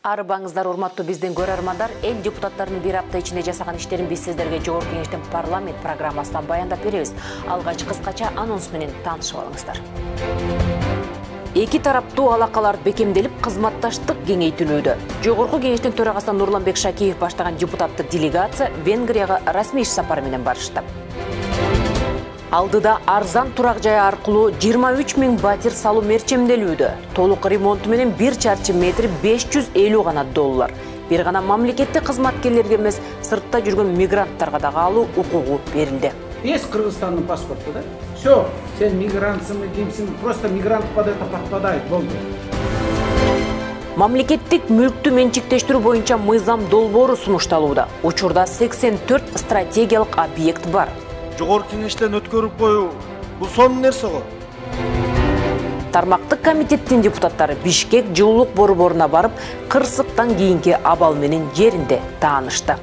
Арыбаңыздар, урматтуу биздин көрөрмандар, эл депутаттарынын бир апта ичинде жасаган иштерин биз сиздерге Жогорку Кеңештин парламент программасынан баяндап беребиз. Алгач кыскача анонс менен таанышып алыңыздар. Эки тараптуу алакалар бекемделип, кызматташтык кеңейтилүүдө. Жогорку Кеңештин төрагасы Нурланбек Шакиев баштаган депутаттык делегация Венгрияга расмий иш сапары менен барышты. Алдыда арзан турак жай аркылуу 23 000 батир салуу мерчемделүүдө. Толук ремонту менен 1 чарчы метри 550 гана доллар. Бир гана мамлекеттик кызматкерлерге эмес, сыртта жүргөн мигранттарга дагы алуу укугу берилди. Есть Кыргызстанның паспорты, да? Все, сен мигрантсың, кимсиң, просто мигрант под это подпадает, болды. Мамлекеттик мүлктү менчиктештирүү боюнча мыйзам долбоору сунушталууда. Учурда 84 стратегиялык объект бар. Жогорку Кеңештен өткөрүп коюу бул сонун нерсе го. Тармактык комитеттин депутаттары Бишкек жылуулук борборуна барып, кырсыктан кийинки абал менен жеринде таанышты.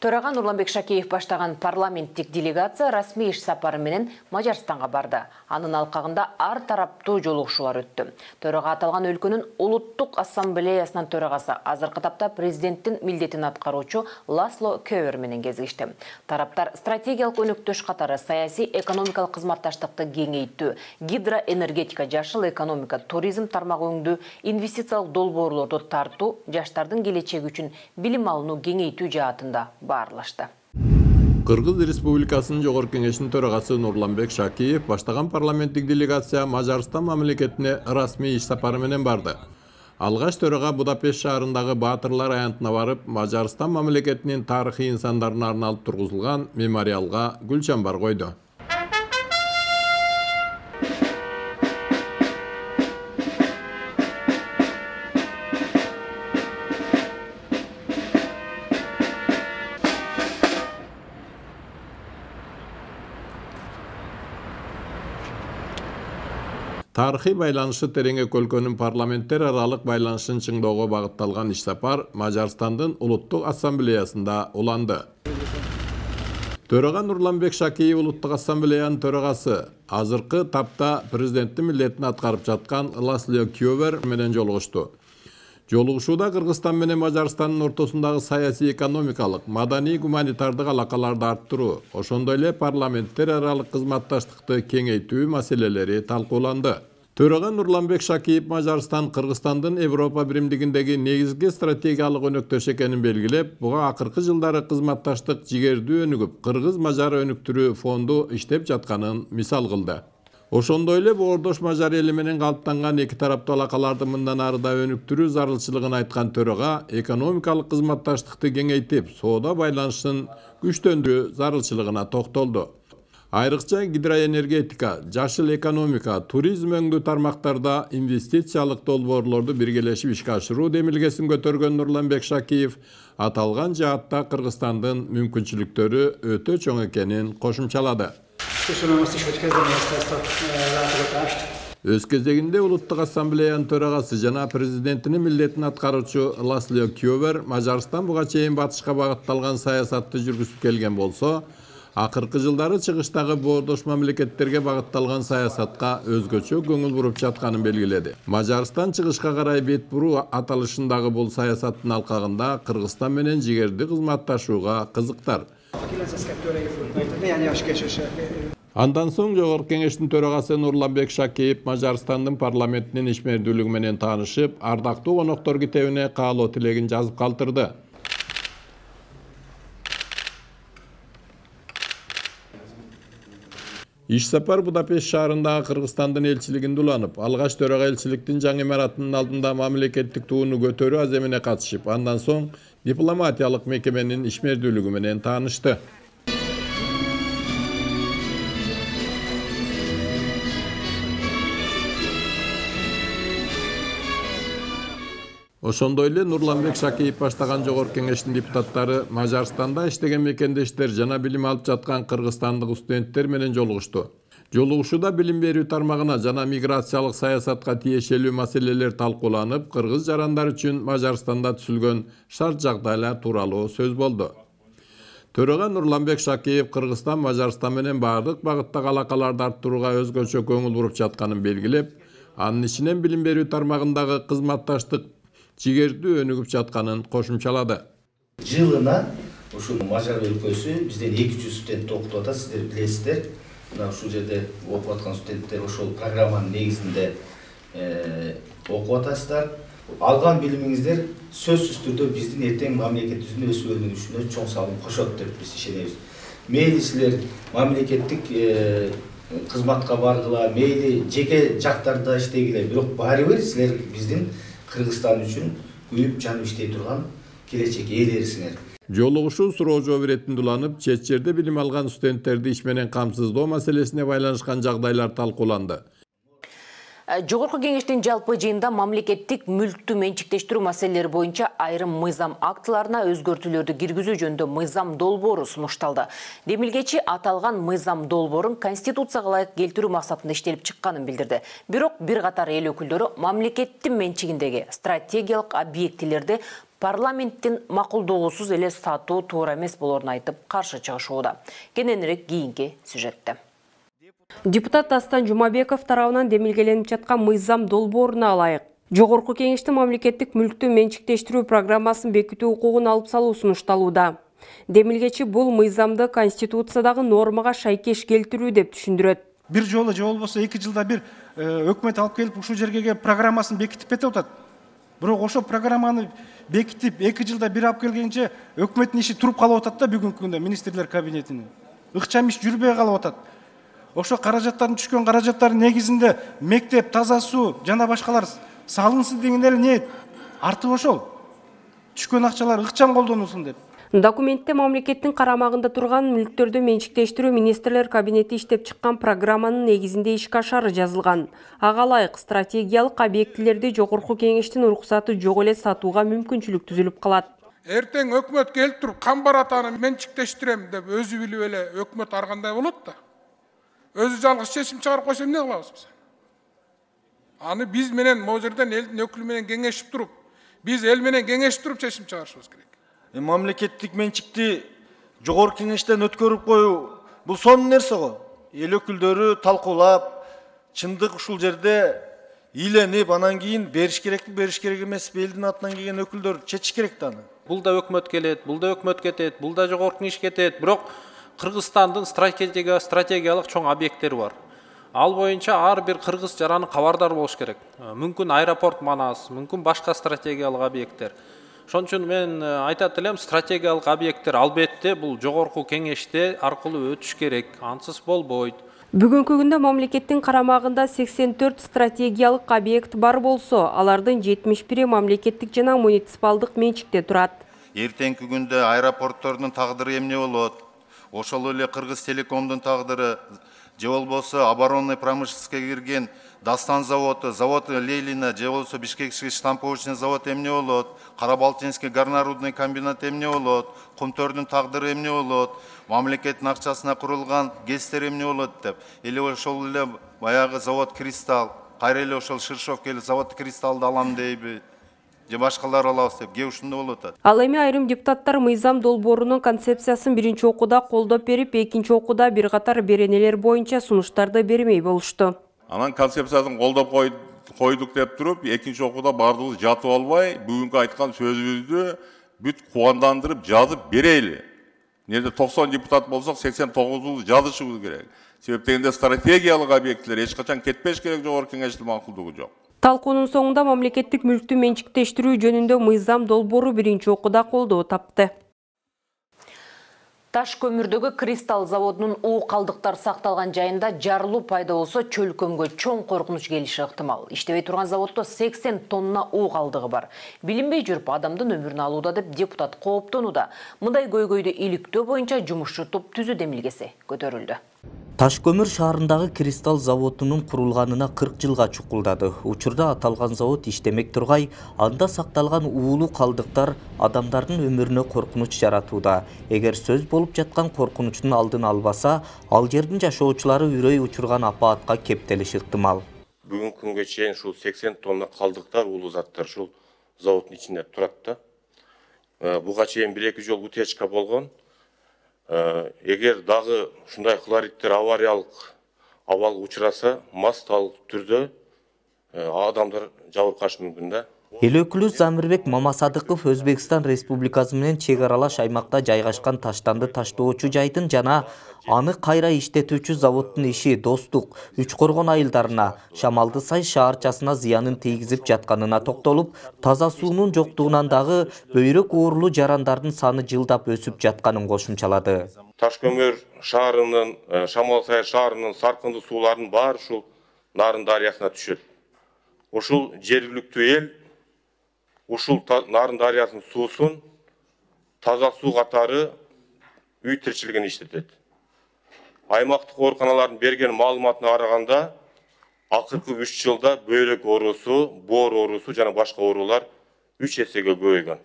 Төрага Нурланбек Шакиев баштаган парламенттик делегация расмий иш сапары менен Мажарстанга барды. Анын алкагында ар тараптуу жолугушуулар өттү. Төрага аталган өлкөнүн улуттук ассамблеясынын төрагасы азыркы тапта президенттин милдетин аткаруучу Ласло Кövер менен кезигишти. Тараптар стратегиялык өнөктөш катары саясий экономикалык кызматташтыкты кеңейтүү, гидроэнергетика, жашыл экономика, туризм тармагы өңдүү, инвестициялык долбоорлорду тартуу, жаштардын келечеги үчүн билим алууну кеңейтүү жаатында баарлашты. Кыргыз Республикасынын Жогорку Кеңештин төрагасы Нурланбек Шакиев баштаган парламенттик делегация Мажарстан мамлекетине расмий иш сапары менен барды. Алгач төрага Будапешт шаарындагы Баатырлар аянтына барып, Мажарстан мамлекетинин тарыхый инсандарына арналып тургузулган мемориалга гүл чамбар койду. Тарыхый байланышы тереңе өлкөнүн парламенттер аралык байланышын чыңдоого багытталган иш сапар Мажарстандын улуттук ассамблеясында уланды. Төрага Нурланбек Шакиев улуттук ассамблеянын төрагасы азыркы тапта президенттин милдетин аткарып жаткан Ласло Кövер менен жолугушту. Жолугушууда Кыргызстан менен Мажарстандын ортосундагы саясий, экономикалык, маданий, гуманитардык алакаларды арттыруу, ошондой эле парламенттер аралык кызматташтыкты кеңейтүү маселелери талкууланды. Төрага Нурланбек Шакиев Мажарстан Кыргызстандын Европа биримдигиндеги негизги стратегиялык өнөктөш экенин белгилеп, буга акыркы жылдары кызматташтык жигердүү өнүгүп, Кыргыз-Мажар өнүктүрүү фонду иштеп жатканын мисал кылды. Ошондой эле Боордош Мажар эли менен калыптанган эки тараптуу алакаларды мындан ары да өнүктүрүү зарылчылыгын айткан төрага экономикалык кызматташтыкты кеңейтип, соода байланышын күчтөндүрүү зарылчылыгына токтолду. Айрыкча гидроэнергетика, жашыл экономика, туризм өңдүү тармактарда инвестициялык долбоорлорду биргелешип ишке ашыруу демилгесин көтөргөн Нурланбек Шакиев аталган жаатта Кыргызстандын мүмкүнчүлүктөрү өтө чоң экенин кошумчалады. Өз кезегинде улуттук ассамблеянын төрагасы жана президентинин милдетин аткаруучу Ласло Кövер Мажарстан буга чейин батышка багытталган саясатты жүргүзүп келген болсо, акыркы жылдары чыгыштагы боордош мамлекеттерге багытталган саясатка өзгөчө көңүл буруп жатканын белгиледи. Мажарстан чыгышка карай бет буруу аталышындагы бул саясаттын алкагында Кыргызстан менен жигерди кызматташууга кызыктар. Андан соң Жогорку Кеңештин төрагасы Нурланбек Шакиев Мажарстандын парламентинин ишмердүүлүгү менен таанышып, ардактуу коноктор китебине каалоо тилегин жазып калтырды. Иш сапар Будапешт шаарындагы Кыргызстандын элчилигинде уланып, алгач төрага элчиликтин жаңы имаратынын алдында мамлекеттик тууну көтөрүү аземине катышып, андан соң дипломатиялык мекеменин ишмердүүлүгү менен таанышты. Ошондой эле Нурланбек Шакиев баштаган Жогорку Кеңештин депутаттары Мажарстанда иштеген мекендештер жана билим алып жаткан кыргызстандык студенттер менен жолугушту. Жолугушууда билим берүү тармагына жана миграциялык саясатка тиешелүү маселелер талкууланып, кыргыз жарандар үчүн Мажарстанда түзүлгөн шарт жагдайлар тууралуу сөз болду. Төрага Нурланбек Шакиев Кыргызстан Мажарстан менен бардык багыттагы алакаларды арттырууга өзгөчө көңүл буруп жатканын белгилеп, Анын ичинен билим берүү тармагындагы кызматташтык жигердүү өнүгүп жатканын кошумчалады. Жылына ушул Мажар өлкөсү бизден 200 студент окутуп атат, сиздер билесиздер. Мына ушул жерде окуп аткан студенттер ошол программанын негизинде окуп атасыздар. Алган билимиңиздер сөзсүз түрдө биздин эртең мамлекетибиздин өсүп өнүгүшүнө чоң салым кошот деп биз ишенебиз. Мейли силер мамлекеттик кызматка баргыла, мейли жеке жактарда иштегиле, бирок баары бир силер биздин Кыргызстан үчүн күйүп жанып иштей турган келечек ээлерисиңер. Жолугушуу суроо жооп иретинде уланып, чет жерде билим алган студенттерди иш менен камсыздоо маселесине байланышкан жагдайлар талкууланды. Жогорку кеңештин жалпы жыйында мамлекеттик мүлктү менчиктештирүү маселелери боюнча айрым мыйзам актыларына өзгөртүүлөрдү киргизүү жөнүндө мыйзам долбоору сунушталды. Демилгечи аталган мыйзам долбоорун Конституцияга ылайык келтирүү максатында иштелип чыкканын билдирди. Бирок бир катар эл өкүлдөрү мамлекеттин менчигиндеги стратегиялык объектилерди парламенттин макулдоосуз эле сатуу туура эмес болоорун айтып каршы чыгышууда. Кененирээк кийинки сюжетте. Депутат Дастан Жумабеков тарабынан демилгеленип жаткан мыйзам долбооруна ылайык Жогорку кеңештин мамлекеттик мүлктү менчиктештирүү программасын бекитүү укугун алып салуу сунушталууда. Демилгечи бул мыйзамды Конституциядагы нормага шайкеш келтирүү деп түшүндүрөт. Бир жолу же болбосо 2 жылда бир өкмөт алып келип ушул жерге программасын бекитип кетип атат. Бирок ошол программаны бекитип 2 жылда бир алып келгенче өкмөттүн иши туруп калып атат да бүгүнкү күндө министрлер кабинетинин. Ыкчам иш жүрбөй калып атат. Ошо каражаттардын түшкөн каражаттардын негизинде мектеп, таза суу жана башкалар салынсын деген эле ниет. Артып ошол. Түшкөн акчалар ыкчам колдонулсун деп. Документте мамлекеттин карамагында турган мүлктөрдү менчиктештирүү министрлер кабинети иштеп чыккан программанын негизинде ишке ашары жазылган. Ага ылайык стратегиялык объектилерди Жогорку кеңештин уруксаты жок эле сатууга мүмкүнчүлүк түзүлүп калат. Эртең өкмөт келип туруп Камбаратаны менчиктештирем деп өзү билип эле өкмөт аргандай болот да. Өзү жалгыз чечим чыгарып койсо эмне кылабыз биз? Аны биз менен могу жерден элдин өкүлү менен кеңешип туруп, биз эл менен кеңешип туруп чечим чыгарышыбыз керек. Мамлекеттик менчикти жогорку кеңештен өткөрүп коюу бул сонун нерсе го. Эл өкүлдөрү талкуулап, чындык ушул жерде ийленип, анан кийин бериш керек эмес, элдин атынан келген өкүлдөр чечиш керек да аны. Бул да өкмөт келет, бул да өкмөт кетет, бул да жогорку кеңеш кетет, бирок Кыргызстандын стратегиялык чоң объекттери бар. Ал боюнча ар бир кыргыз жараны кабардар болуш керек. Мүмкүн аэропорт манас, мүмкүн башка стратегиялык объекттер. Ошон үчүн мен айтат элем, стратегиялык объекттер албетте бул жогорку кеңеште аркылуу өтүш керек, ансыз болбойт. Бүгүнкү күндө мамлекеттин карамагында 84 стратегиялык объект бар болсо, алардын 71 мамлекеттик жана муниципалдык менчикте турат. Эртеңки күндө аэропорттордун тагдыры эмне болот? Ошол эле Кыргыз Телекомдун тагдыры, же болбосо оборонный промышленностька кирген Дастан заводу, завод Лейлина, же болбосо Бишкекский штамповочный завод эмне болот? Карабалтинский горнорудный комбинат эмне болот? Кумтөрдүн тагдыры эмне болот? Мамлекеттин акчасына курулган ГЭСтер эмне болот деп. Эле ошол эле баягы завод Кристалл, кайра эле ошол Ширшов келип завод Кристаллды алам дейби? Же башкалар алабыз деп, кээ ушундай болуп атат. Ал эми айрым депутаттар мыйзам долбоорунун концепциясын биринчи окууда колдоп берип, экинчи окууда бир катар беренелер боюнча сунуштарды бермей болушту. Анан концепциясын колдоп койдук деп туруп, экинчи окууда бардыгыбыз жатып албай, бүгүнкү айткан сөзүбүздү бүт кубандандырып жазып берели. Нерде 90 депутат болсок, 89'unu жазышыбыз керек. Себеп дегенде стратегиялык объекттер эч качан кетпеш керек, жогорку кеңештин макулдугу жок. Талкуунун соңунда мамлекеттик мүлктү менчиктештирүү жөнүндө мыйзам долбоору биринчи окууда колдоо тапты. Таш көмүрдөгү Кристалл заводунун уу калдыктар сакталган жайында жарылуу пайда болсо чөлкөмгө чоң коркунуч келиши ыктымал. Иштебей турган заводдо 80 тонна уу калдыгы бар. Билинбей жүрүп адамдын өмүрүн алууда деп депутат кооптонууда. Мындай көйгөйдү иликтөө боюнча жумушчу топ түзүү демилгеси көтөрүлдү. Ташкөмүр шаарындагы Кристалл заводунун курулганына 40 жылга чукулдады. Учурда аталган завод иштемек тургай, анда сакталган уулуу калдыктар адамдардын өмүрүнө коркунуч жаратууда. Эгер сөз болуп жаткан коркунучтун алдын албаса, ал жердин жашоочулары үрөй учурган апаатка кептелиши ыктымал. Бүгүнкү күнгө чейин ушул 80 тонна калдыктар, уулуу заттар ушул заводдун ичинде турат да. Буга чейин 1-2 жолу утечка болгон. Эгер дагы ушундай хлоридтер авариялык абалга учураса, массалык түрдө адамдар жабыркашы мүмкүн да. Эл өкүлү Замирбек Мамасадыков Өзбекстан Республикасы менен чек аралаш аймакта жайгашкан таштанды таштоочу жайдын жана аны кайра иштетүүчү заводдун иши Достук, Үч Коргон айылдарына, Шамалды Сай шаарчасына зыянын тийгизип жатканына токтолуп, таза суунун жоктугунан дагы бөйрөк оорулуу жарандардын саны жылдап өсүп жатканын кошумчалады. Ташкөмөр шаарынын, Шамал Сай шаарынын саркынды сууларынын баары ушул Нарын дарыясына түшөт. Ушул жергиликтүү эл ушул Нарын дарыясынын суусун таза суу катары үй тирчилигин иштетет. Аймактык ооруканалардын берген маалыматына караганда, акыркы 3 жылда бөйрөк оорусу, боор оорусу жана башка оорулар 3 эсеге көбөйгөн.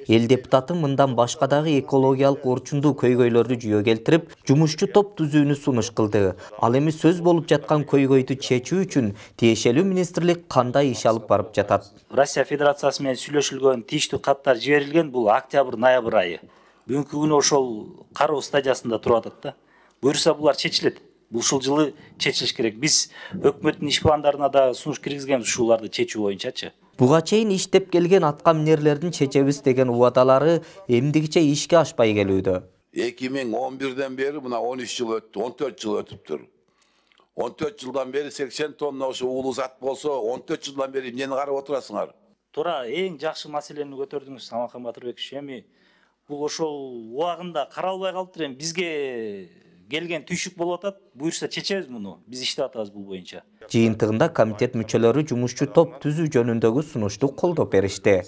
Эл депутаты мындан башка дагы экологиялык орчундуу көйгөйлөрдү жүйө келтирип, жумушчу топ түзүүнү сунуш кылды. Ал эми сөз болуп жаткан көйгөйдү чечүү үчүн тиешелүү министрлик кандай иш алып барып жатат? Россия Федерациясы менен сүйлөшүлгөн тийиштүү каттар жиберилген, бул октябрь-ноябрь айы. Бүгүнкү күнү ошол кароо стадиясында туруп атат да. Буюрса булар чечилет. Бул ушул жылы чечилиш керек. Биз өкмөттүн иш пландарына да сунуш киргизгенбиз ушуларды чечүү боюнчачы. Буга чейин иштеп келген атка минерлердин чечебиз деген убадалары эмдигиче ишке ашпай келүүдө. 2011-ден бери мына 13 жыл өттү, 14 жыл өтүптүр. 14 жылдан бери 80 тонна ошо уулуу зат болсо, 14 жылдан бери эмнени карап отурасыңар? Туура, эң жакшы маселени көтөрдүңүз, Самалхан Батырбекович. Эми бул ошол убагында каралбай калыптыр. Эми бизге келген түйшүк болуп атат. Буюрса чечебиз муну. Биз иштеп атабыз бул боюнча. Жыйынтыгында комитет мүчөлөрү жумушчу топ түзүү жөнүндөгү сунушту колдоп беришти.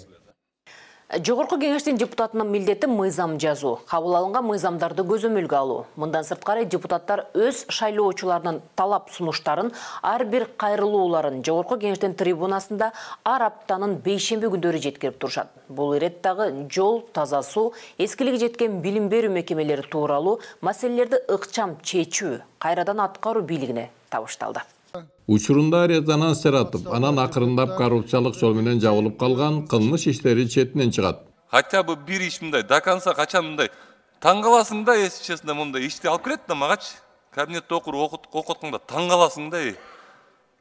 Жогорку кеңештин депутатынын милдети мыйзам жазуу, кабыл алынган мыйзамдарды көзөмөлгө алуу. Мындан сырткары депутаттар өз шайлоочуларынын талап сунуштарын, ар бир кайрылууларын жогорку кеңештин трибунасында ар аптанын бейшемби күндөрү жеткирип турушат. Бул иреттагы жол, таза суу, эскилиги жеткен билим берүү мекемелери тууралуу маселелерди ыкчам чечүү, кайрадан аткаруу бийлигине табышталды. Учурунда Резанан Сератов анан акырындап коррупциялык жол менен жабылып калган кылмыш иштери четинен чыгат. Хотя бы бир иш мындай, до конца качан мындай таң каласың да, если честно, мындай ишти алып келет да магачы. Кабинетте окутканда таң каласың да.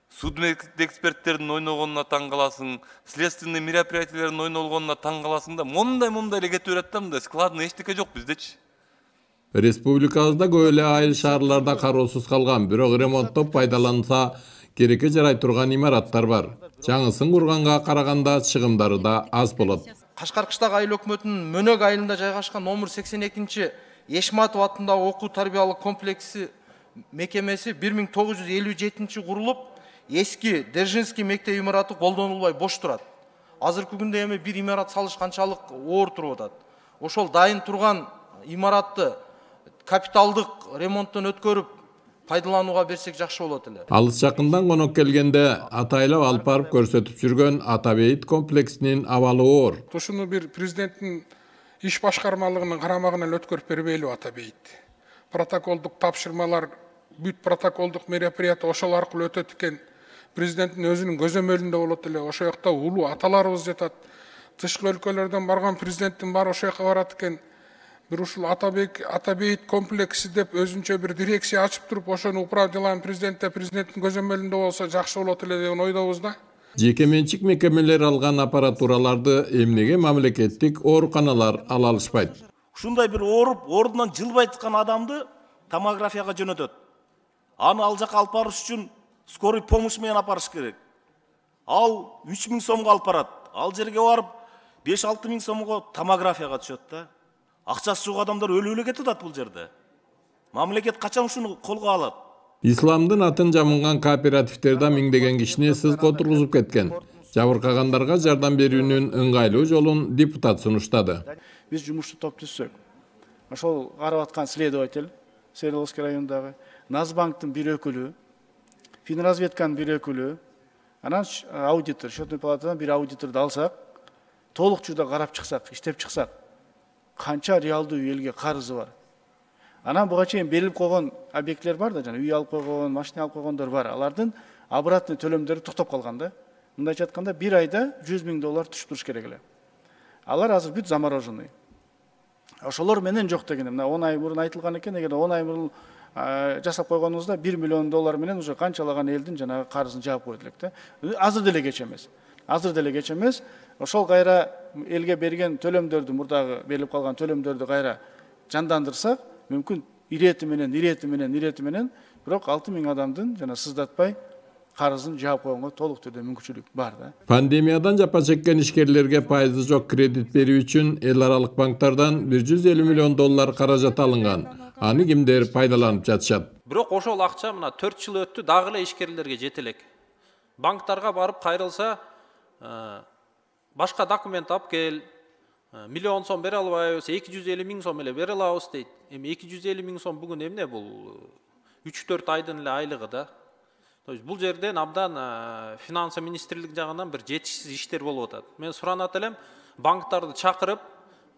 Судмеддик эксперттердин ойногонуна таң каласың, следственный мероприятиялердин ойнолгонуна таң каласың да. Мындай эле кетип берет да, мындай складный эчтеке жок биздечи. Республикабызда көп эле айыл шаарларда кароосуз калган, бирок ремонттоп пайдаланса керекке жарай турган имараттар бар. Жаңысын курганга караганда чыгымдары да аз болот. Кашкар кыштагы айыл өкмөтүнүн Мөнөк айылында жайгашкан номер 82 Эшматов атындагы окуу тарбиялык комплекси мекемеси 1957 курулуп, эски Держинский мектеп имараты колдонулбай бош турат. Азыркы күндө эми бир имарат салыш канчалык оор туруп атат. Ошол дайын турган имаратты капиталдык ремонттон өткөрүп пайдаланууга берсек жакшы болот эле. Алыс жакындан конок келгенде атайлап алып барып көрсөтүп жүргөн Атабейит комплексинин абалы оор. Ушуну бир президенттин иш башкармалыгынын карамагына өткөрүп бербейли Атабейит. Протоколдук тапшырмалар, бүт протоколдук мероприятия ошол аркылуу өтөт экен. Президенттин өзүнүн көзөмөлүндө болот эле. Ошол жакта улуу аталарыбыз жатат. Тышкы өлкөлөрдөн барган президенттин баары ошол жака барат экен. Bir ушул Атабейит комплекси деп өзүнчө бир дирекция ачып туруп, ошону управдылан президенттин көзөмөлүндө болсо жакшы болот эле деген ойдобуз да. Жеке менчик мекемелер алган аппаратураларды эмнеге мамлекеттик ооруканалар ала алышпайт? Ушундай бир ооруп, ордунан жылбай чыккан адамды томографияга жөнөтөт. Аны ал жака алып барыш үчүн скорый помощь менен апарыш керек. Ал 3000 сомго алып барат. Ал жерге барып 5-6 миң сомго томографияга түшөт да. Акчасы жок адамдар өлүп эле кетип атат бул жерде. Мамлекет качан ушуну колго алат? Исламдын атын жамынган кооперативтерде миңдеген кишини сызга отургузуп кеткен. Жабыркагандарга жардам берүүнүн ыңгайлуу жолун депутат сунуштады. Биз жумушту топ түзсөк, ошол карап аткан следователь, Свердловский районундагы Назбанктын бир өкүлү, Финразведканын бир өкүлү, анан аудитор, счетный палатадан бир аудиторду алсак, толукчуда карап чыксак, иштеп чыксак, канча реалдуу элге карызы бар. Анан буга чейин берилип койгон объекттер бар да, жана үй алып койгон, машина алып койгондор бар. Алардын обратный төлөмдөрү токтоп калган да. Мындайча айтканда, бир айда $100 000 түшүп туруш керек эле. Алар азыр бүт замороженный. Ошолор менен жок дегенде, мына 10 ай мурун айтылган экен, эгер 10 ай мурун жасап койгонубузда $1 миллион менен уже канчалаган элдин жанагы карызын жаап койдук элек да. Азыр деле кеч эмес. Ошол кайра элге берген төлөмдөрдү, мурдагы берилип калган төлөмдөрдү кайра жандандырсак, мүмкүн ирети менен, бирок 6000 адамдын жана сыздатпай карызын жаап койгонго толук түрдө мүмкүнчүлүк бар да. Пандемиядан жапа чеккен ишкерлерге пайызы жок кредит берүү үчүн эл аралык банктардан $150 миллион каражат алынган. Аны кимдер пайдаланып жатышат? Бирок ошол акча мына 4 жыл өттү, дагы эле ишкерлерге жете элек. Банктарга барып кайрылса, башка документ алып кел, $1 миллион бере албайбыз, 250 000 сом эле бере алабыз дейт. Эми 250 000 сом бүгүн эмне бул? 3-4 айдын эле айлыгы да. То есть бул жерден абдан финансы министрлик жагынан бир жетишсиз иштер болуп атат. Мен суранат элем, банктарды чакырып,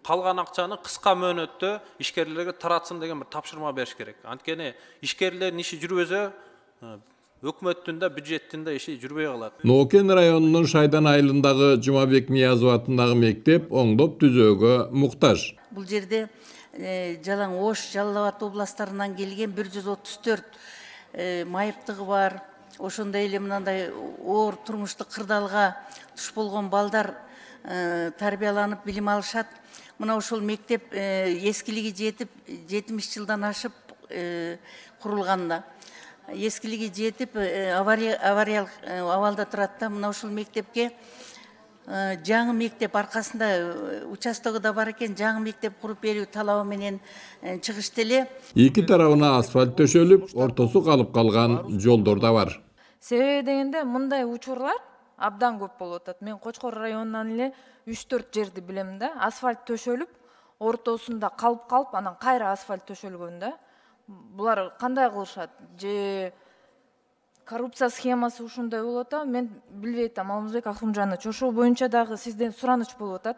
калган акчаны кыска мөөнөттө ишкерлерге таратсын деген бир тапшырма бериш керек. Анткени ишкерлердин иши жүрбөсө, өкмөттүн да бюджеттин да иши жүрбөй калат. Нокен районунун Шайдан айылындагы Жумабек Ниязов атындагы мектеп оңдоп түзөөгө муктаж. Бул жерде Жалаң Ош, Жалал Абад областарынан келген 134 майыптыгы бар. Ошондой эле мындай оор турмуштук кырдаалга туш болгон балдар тарбияланып билим алышат. Мына ошол мектеп эскилиги жетип 70 жылдан ашып курулганда. Эскилиги жетип авариялык абалда турат да. Мына ошол мектепке жаңы мектеп аркасында участогу да бар экен, жаңы мектеп куруп берүү талабы менен чыгышты эле. Эки тарабына асфальт төшөлүп, ортосу калып калган жолдор да бар. Себеби дегенде мындай учурлар абдан көп болуп атат. Мен Кочкор районунан эле 3-4 жерди билем да. Асфальт төшөлүп, ортосунда калып, анан кайра асфальт төшөлгөн да. Булар кандай кылышат? Же коррупция схемасы ушундай болуп атат. Мен билбей атам, Алмазбек Аксумжанович, ошол боюнча дагы сизден сураныч болуп атат.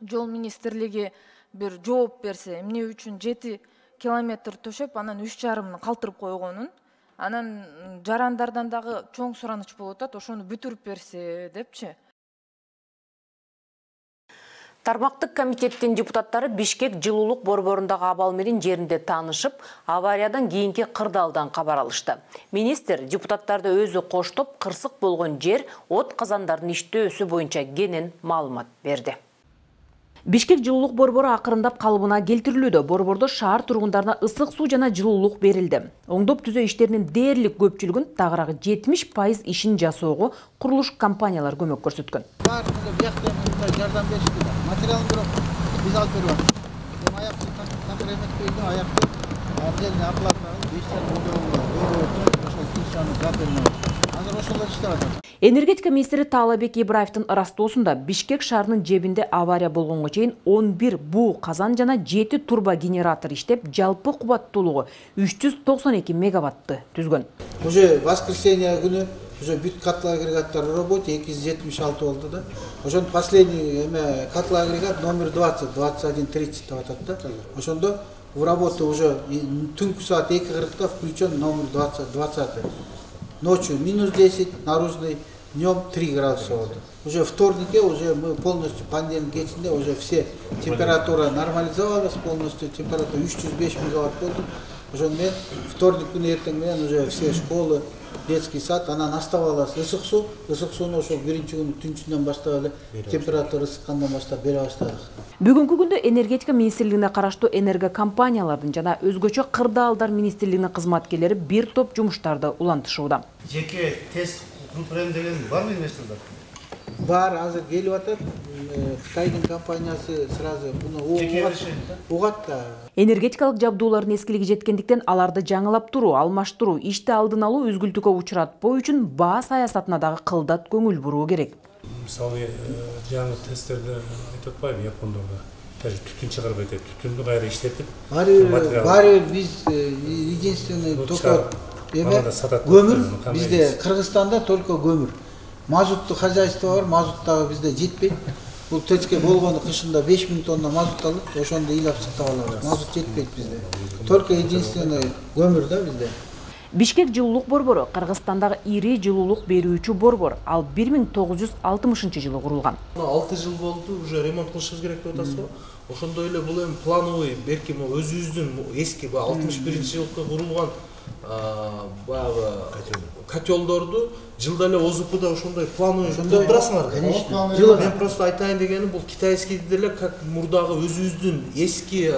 Жол министрлиги бир жооп берсе, эмне үчүн 7 километр төшөп, анан 3,5 калтырып койгонун, анан жарандардан дагы чоң сураныч болуп атат, ошону бүтүрүп берсе депчи. Тармактык комитеттин депутаттары Бишкек жылуулук борборундагы абал менен жеринде таанышып, авариядан кийинки кырдаалдан кабар алышты. Министр депутаттарды өзү коштоп, кырсык болгон жер от казандардын иштөөсү боюнча кенен маалымат берди. Бишкек жылуулук борбору акырындап калыбына келтирилүүдө. Борбордо шаар тургундарына ысык суу жана жылуулук берилди. Оңдоп түзөө иштеринин дээрлик көпчүлүгүн, тагыраагы 70% ишин жасоого курулуш компаниялар көмөк көрсөткөн. Жардам беришти да. Материалын бирок биз алып берип атабыз. Аяк конкретный аякты отдельный оплата 500 миллион. Энергетика министри Таалайбек Ибраевдин ырастоосунда Бишкек шаарынын жебинде авария болгонго чейин 11 буу казан жана 7 турбо генератор иштеп, жалпы кубаттуулугу 392 мегаватты түзгөн. Уже воскресенье күнү уже бүт котлоагрегаттар в работе 276 болду да. Ошон последний котлоагрегат номер 20, 2130 деп атат да. Ошондо в работу уже түнкү саат 2:40 включен номер 20. Ночью минус 10, наружный, днем 3 градуса болду. Уже вторнике уже мы полностью понедельник кечинде уже все температура нормализовалась, полностью температура 305 мегаватт болду. Ошон мен вторник күнү эртең менен уже все школы, детский сад, анан оставалась ысык сууну ошол биринчи күнү түнчүнөн баштап эле температура ысыккандан баштап бере баштадык. Бүгүнкү күндө энергетика министрлигине караштуу энергокомпаниялардын жана өзгөчө кырдаалдар министрлигинин кызматкерлери бир топ жумуштарды улантышууда. Жеке тест кылып деген барбы инвесторлор? Бар, азыр келип атат. Кытайдын компаниясы сразу буну угат да. Энергетикалык жабдуулардын эскилиги жеткендиктен аларды жаңылап туруу, алмаштыруу, ишти алдын алуу үзгүлтүккө учуратпоо үчүн баа саясатына дагы кылдат көңүл буруу керек. Мисалы жаңы тесттерде айтып атпайбы Япондордо түтүн чыгарып атат, түтүндү кайра иштетип. Баары биз единственный только көмүр, бизде Кыргызстанда только көмүр. Мазуттуу хозяйство бар, мазут дагы бизде жетпейт. Бул течке болгону кышында 5000 тонна мазут алып, ошондо ыйлап сактап алабыз. Мазут жетпейт бизде. Только единственный көмүр да бизде. Бишкек жылуулук борбору Кыргызстандагы ири жылуулук берүүчү борбор. Ал 1960 жылы курулган. 6 жыл болду, уже ремонт кылышыбыз керек деп атасызбы? ошондой эле бул эми плановый берки өзүбүздүн эски 61-жылкы курулган баягы котелдорду жылда эле ОЗУПда ошондой плановый деп турасыңар. Конечно. Мен просто айтайын дегеним бул китайский деле как мурдагы өзүбүздүн эски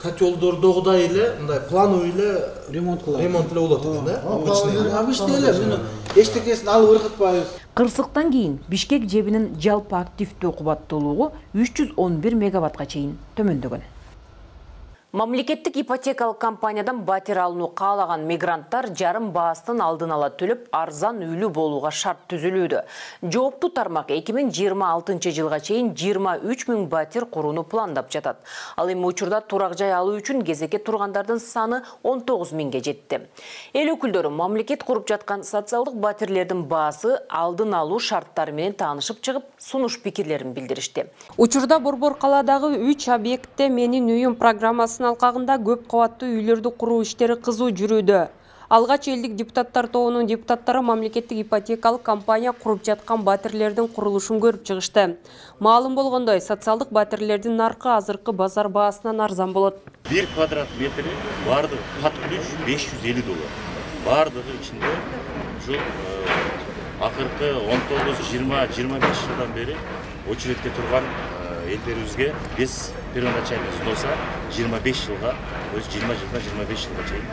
котелдордогудай эле мындай плановый эле ремонт эле болот экен да. Обычный эле муну эчтекесин алып ыргытпайбыз. Кырсыктан кийин Бишкек жебинин жалпы активдүү кубаттуулугу 311 мегаваттка чейин төмөндөгөн. Мамлекеттик ипотекалык компаниядан батир алууну каалаган мигранттар жарым баастын алдын ала төлөп арзан үйлүү болууга шарт түзүлүүдө. Жооптуу тармак 2026 жылга чейин 23 000 батир курууну пландап жатат. Ал эми учурда турак жай алуу үчүн кезекке тургандардын саны 19 000ге жетти. Эл өкүлдөрү мамлекет куруп жаткан социалдык батирлердин баасы алдын алуу шарттары менен таанышып чыгып, сунуш пикирлерин билдиришти. Учурда Борбор калаадагы 3 объектте Менин үйүм программасы алкагында көп кабаттуу үйлөрдү куруу иштери кызуу жүрүүдө. Алгач элдик депутаттар тобунун депутаттары мамлекеттик ипотекалык компания куруп жаткан батирлердин курулушун көрүп чыгышты. Маалым болгондой, социалдык батирлердин наркы азыркы базар баасынан арзан болот. 1 квадрат метри бардыгы под ключ $550. Бардыгы ичинде ушул акыркы 19-20-25 жылдан бери очередке турган элдерибизге биз первоначально взноса 25 жылга, то есть 20 жылдан 25 жылга чейин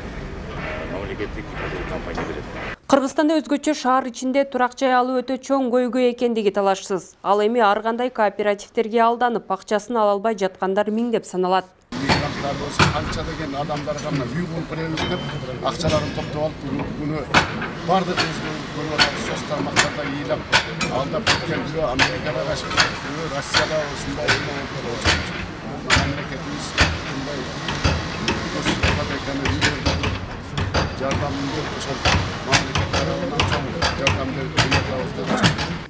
мамлекеттик компания берет. Кыргызстанда өзгөчө шаар ичинде турак жай алуу өтө чоң көйгөй экендиги талашсыз. Ал эми ар кандай кооперативтерге алданып, акчасын ала албай жаткандар миңдеп саналат. Мигранттар болсо канча деген адамдарга үй куруп беребиз деп акчаларын топтоп алып бүгүнкү бардыгыбызды көрүп атабыз. Соц тармактарда ыйлап алдап кеткен Америкада качып, Россияда ушундай мамлекетибиз мындай ипотеканы жардамды мамлекет тарабынан жардамды беребиз.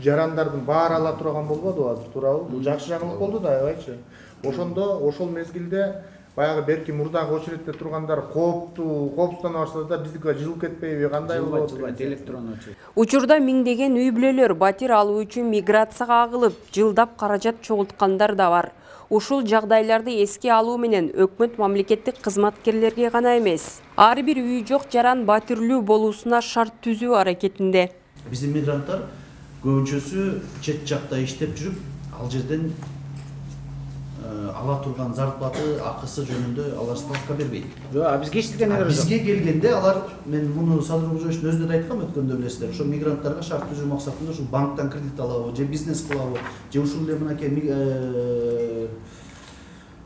Жарандардын баары ала турган болбоду азыр, туурабы? Бул жакшы жаңылык болду да, аябайчы. Ошондо ошол мезгилде баягы берки мурдагы очередте тургандар коопсуздана баштады да, биздики жылып кетпейби, кандай болот? Жылбайт, электронный очередь. Учурда миңдеген үй бүлөлөр батир алуу үчүн миграцияга агылып, жылдап каражат чогулткандар да бар. Ушул жагдайларды эске алуу менен өкмөт мамлекеттик кызматкерлерге гана эмес, ар бир үйү жок жаран батирлүү болуусуна шарт түзүү аракетинде. Биздин мигранттар көбүнчөсү чет жакта иштеп жүрүп, ал жерден ала турган зарплаты, акысы жөнүндө алар справка бербейт. Бизге эчтеке жок. Бизге келгенде алар, мен муну Садыр Кожоевичтин өзүнө да айткам өткөндө билесиздер, ошо мигранттарга шарт түзүү максатында ушу банктан кредит алабы, же бизнес кылабы, же ушул эле мынакей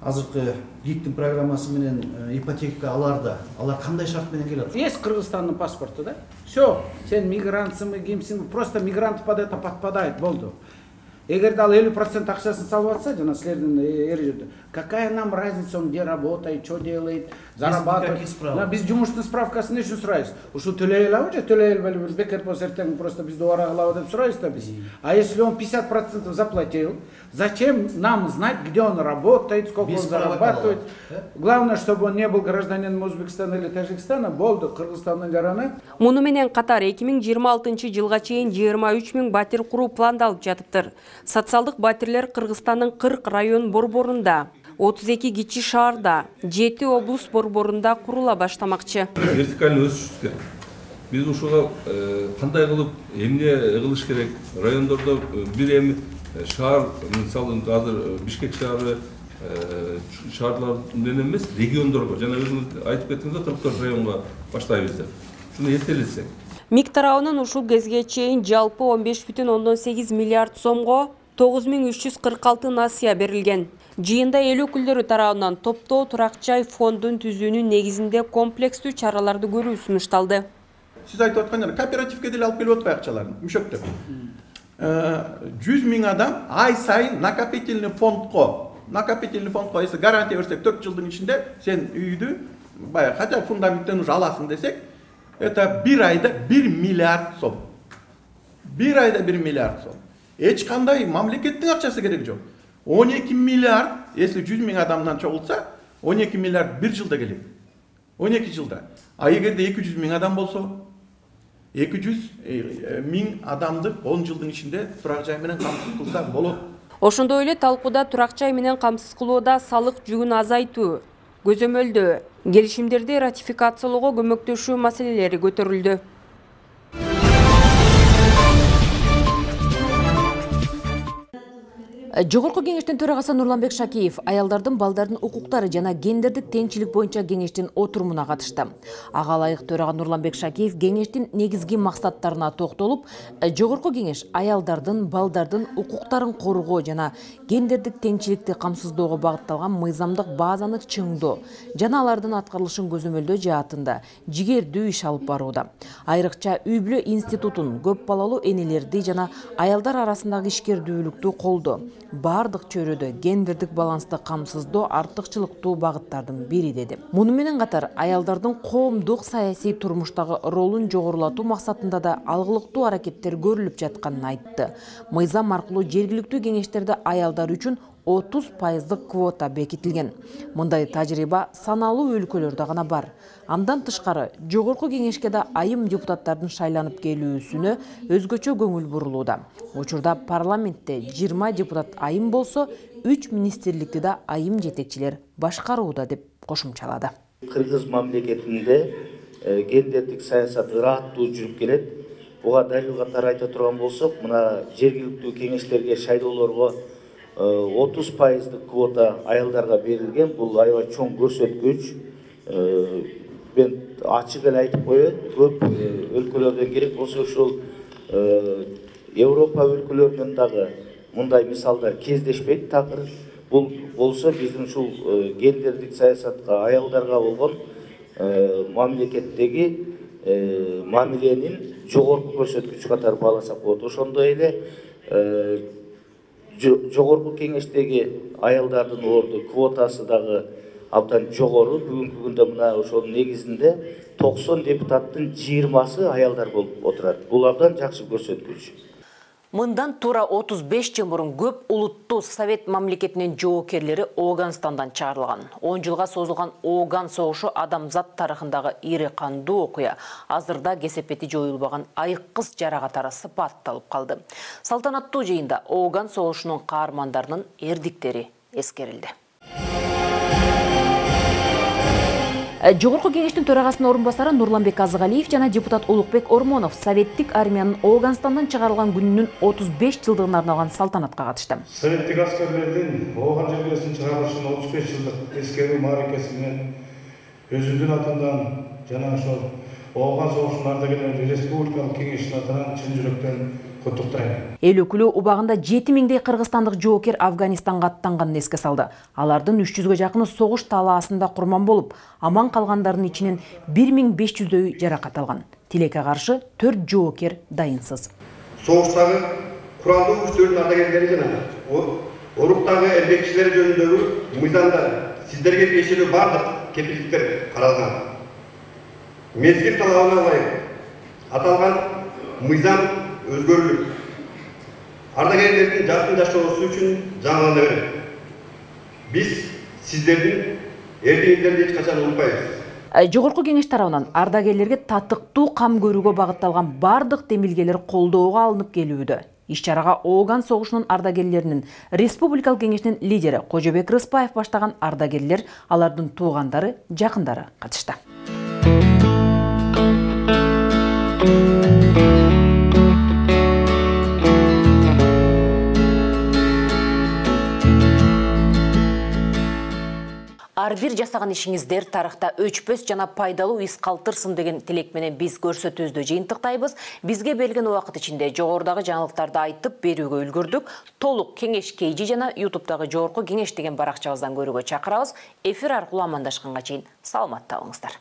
азыркы ГИКтин программасы менен ипотека аларда, алар кандай шарт менен келет? Есть Кыргызстандын паспорту, да? Всё, сен мигрантсыңбы, кимсиң, просто мигрант под это подпадает, болду. Эгерде ал 50% акчасын салып атса, жана силердин эрежеде, какая нам разница, он где работает, что делает, зарабатывает. Биз жумуштун справкасын үчүн сурайбыз. Ушу төлөй алабы же төлөй албайбы, бир бекер болсо эртең просто бизди убара кылабы деп сурайбыз да биз. А если он 50% заплатил, зачем нам знать, где он работает, сколько он зарабатывает? Главное, чтобы он не был гражданином Узбекистана или Тажикстана, болду, Кыргызстандын жараны. Муну менен катар 2026 жылга чейин 23 000 батир куруу пландалып жатыптыр. Социалдык батирлер Кыргызстандын 40 район борборунда, 32 кичи шаарда, 7 облус борборунда курула баштамакчы. Вертикальный өсүш керек. Биз ушуга кандай кылып, эмне кылыш керек? Райондордо бир эми шаар, мисалы азыр Бишкек шаары шаарлар менен эмес, региондорго, жана өзүңүз айтып кеттиңиз, 44 районго баштайбыз деп. Шуну эртелесек. МИК тарабынан ушул кезге чейин жалпы 15,8 миллиард сомго 9346 насыя берилген. Жыйында эл өкүлдөрү тарабынан топтоо турак жай фондун түзүүнүн негизинде комплекстүү чараларды көрүү сунушталды. Сиз айтып аткан кооперативге деле алып келип атпай акчаларын, мүшөктөп. 100 000 адам ай сайын накопительный фондко, если гарантия берсек 4 жылдын ичинде сен үйдү баягы хотя фундаменттен уже аласың десек, это bir ayda 1 milyar сом. Bir ayda 1 milyar сом. Эч кандай мамлекеттин акчасы керек жок. 12 миллиард, если 100 000 адамдан чогулса, 12 миллиард bir жылда келет. 12 жылда. А эгерде 200 000 адам болсо, 200 000 адамды 10 жылдын ичинде турак жай менен камсыз кылса болот. Ошондой эле талкууда турак жай менен камсыз кылууда салык жүгүн азайтуу көзөмөлдөө, келишимдерди ратификациялоого көмөктөшүү маселелери көтөрүлдү. Жогорку кеңештин төрагасы Нурланбек Шакиев аялдардын, балдардын укуктары жана гендердик теңчилик боюнча кеңештин отурумуна катышты. Ага ылайык төрага Нурланбек Шакиев кеңештин негизги максаттарына токтолуп, жогорку кеңеш аялдардын, балдардын укуктарын коргоо жана гендердик теңчиликти камсыздоого багытталган мыйзамдык базаны чыңдоо жана алардын аткарылышын көзөмөлдөө жаатында жигердүү иш алып барууда. Айрыкча үй-бүлө институтун көп балалуу энелерди жана аялдар арасындагы ишкердүүлүктү колдоо, бардык чөйрөдө гендердик балансты камсыздоо артыкчылыктуу багыттардын бири деди. Муну менен катар аялдардын коомдук саясий турмуштагы ролун жогорулатуу максатында да алгылыктуу аракеттер көрүлүп жатканын айтты. Мыйзам аркылуу жергиликтүү кеңештерде аялдар үчүн 30% квота бекитилген. Мындай тажрыйба саналуу өлкөлөрдө гана бар. Андан тышкары жогорку кеңешке да айым депутаттардын шайланып келүүсүнө өзгөчө көңүл бурулууда. Учурда парламентте 20 депутат айым болсо, 3 министрликти да айым жетекчилер башкарууда деп кошумчалады. Кыргыз мамлекетинде гендердик саясат ыраттуу жүрүп келет. Буга далил катары айта турган болсок, мына жергиликтүү кеңештерге шайлоолорго 30% квота аялдарга берилген. Бул аябай чоң көрсөткүч. Мен ачык эле айтып коеюн, көп өлкөлөрдөн керек болсо ушул Европа өлкөлөрүнөн дагы мындай мисалдар кездешпейт. Такыр бул болсо биздин ушул гендердик саясатка, аялдарга болгон мамлекеттеги мамиленин жогорку көрсөткүч катары бааласак болот. Ошондой эле жогорку кеңештеги аялдардын орду квотасы дагы абдан жогору. Бүгүнкү күндө мына ошонун негизинде 90 депутаттын 20-сы аялдар болуп отурат. Бул абдан жакшы көрсөткүч. Мындан тура 35 жыл мурун көп улуттуу Совет мамлекетинин жоокерлери Оганстандан чыгарылган. 10 жылга созулган Оган согушу адамзат тарыхындагы ири кандуу окуя. Азырда кесепети жоюлбаган айыккыс жара катары сыпатталып калды. Салтанаттуу жыйында Оган согушунун каармандарынын эрдиктери эскерилди. Жогорку кеңештин төрагасынын орун басары Нурланбек Азыгалиев жана депутат Улукбек Ормонов Советтик армиянын Оганстандан чыгарылган күнүнүн 35 жылдыгына арналган салтанатка катышты. Советтик аскерлердин Оган жергесинин чыгарылышын 35 жылдык эскерүү мааракеси менен өзүмдүн атымдан жана ошол Оган согушунун ардагерлери республикалык кеңештин атынан чын жүрөктөн куттуктайм. Эл өкүлү убагында 7000дей кыргызстандык жоокер Афганистанга аттанганын эске салды. Алардын 300га жакыны согуш талаасында курман болуп, аман калгандардын ичинен 1500дөй жаракат алган. Тилекке каршы 4 жоокер дайынсыз. Согуштагы куралдуу күчтөрдүн ардагерлери жана оруктагы эрбекчилери жөнүндөгү мыйзамда сиздерге тиешелүү бардык кепилдиктер каралган. Мезгил талабына ылайык аталган мыйзам өзгөрүлүп, ардагерлердин жакын жашоосу үчүн жаңылана берет. Биз сиздердин эрдиңиздерди эч качан унутпайбыз. Жогорку кеңеш тарабынан ардагерлерге татыктуу кам көрүүгө багытталган бардык демилгелер колдоого алынып келүүдө. Иш-чарага Оган согушунун ардагерлеринин Республикалык кеңештин лидери Кожобек Рыспаев баштаган ардагерлер, алардын туугандары, жакындары катышты. Ар бир жасаган ишиңиздер тарыхта өчпөс жана пайдалуу из калтырсын деген тилек менен биз көрсөтүүбүздү жыйынтыктайбыз. Бизге берилген убакыт ичинде жогорудагы жаңылыктарды айтып берүүгө үлгүрдүк. Толук кеңеш KG жана YouTube'дагы Жогорку кеңеш деген баракчабыздан көрүүгө чакырабыз. Эфир аркылуу амандашканга чейин саламатта болуңуздар.